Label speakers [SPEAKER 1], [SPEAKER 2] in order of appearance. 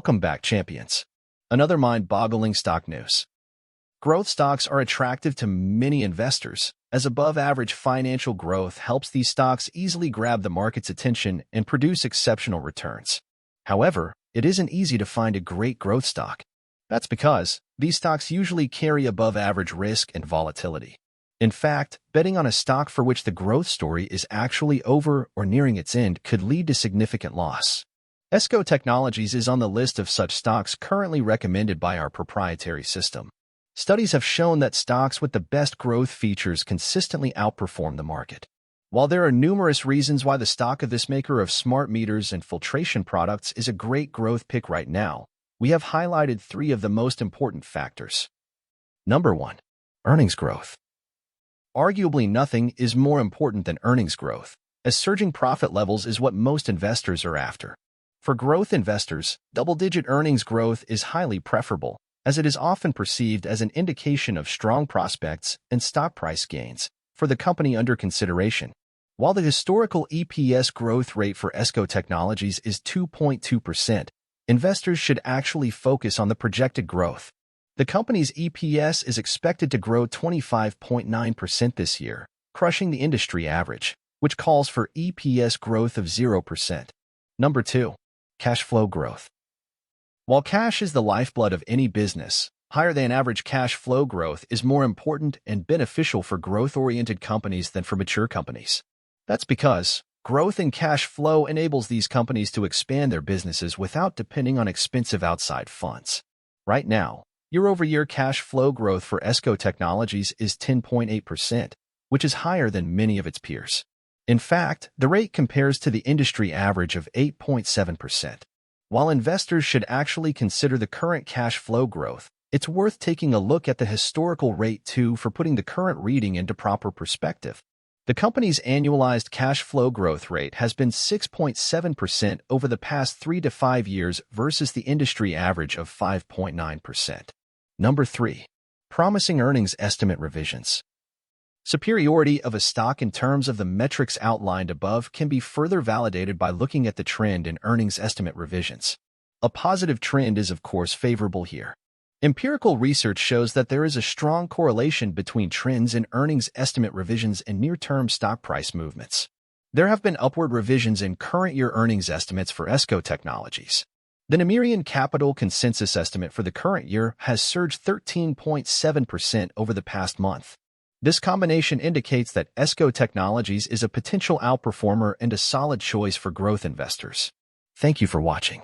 [SPEAKER 1] Welcome back, champions. Another mind-boggling stock news. Growth stocks are attractive to many investors, as above-average financial growth helps these stocks easily grab the market's attention and produce exceptional returns. However, it isn't easy to find a great growth stock. That's because these stocks usually carry above-average risk and volatility. In fact, betting on a stock for which the growth story is actually over or nearing its end could lead to significant loss. ESCO Technologies is on the list of such stocks currently recommended by our proprietary system. Studies have shown that stocks with the best growth features consistently outperform the market. While there are numerous reasons why the stock of this maker of smart meters and filtration products is a great growth pick right now, we have highlighted 3 of the most important factors. Number 1. Earnings growth. Arguably nothing is more important than earnings growth, as surging profit levels is what most investors are after. For growth investors, double-digit earnings growth is highly preferable, as it is often perceived as an indication of strong prospects and stock price gains for the company under consideration. While the historical EPS growth rate for ESCO Technologies is 2.2%, investors should actually focus on the projected growth. The company's EPS is expected to grow 25.9% this year, crushing the industry average, which calls for EPS growth of 0%. Number 2. Cash flow growth. While cash is the lifeblood of any business, higher-than-average cash flow growth is more important and beneficial for growth-oriented companies than for mature companies. That's because growth in cash flow enables these companies to expand their businesses without depending on expensive outside funds. Right now, year-over-year cash flow growth for ESCO Technologies is 10.8%, which is higher than many of its peers. In fact, the rate compares to the industry average of 8.7%. While investors should actually consider the current cash flow growth, it's worth taking a look at the historical rate too for putting the current reading into proper perspective. The company's annualized cash flow growth rate has been 6.7% over the past 3 to 5 years versus the industry average of 5.9%. Number 3. Promising earnings estimate revisions. Superiority of a stock in terms of the metrics outlined above can be further validated by looking at the trend in earnings estimate revisions. A positive trend is, of course, favorable here. Empirical research shows that there is a strong correlation between trends in earnings estimate revisions and near-term stock price movements. There have been upward revisions in current year earnings estimates for ESCO Technologies. The Numerian Capital consensus estimate for the current year has surged 13.7% over the past month. This combination indicates that ESCO Technologies is a potential outperformer and a solid choice for growth investors. Thank you for watching.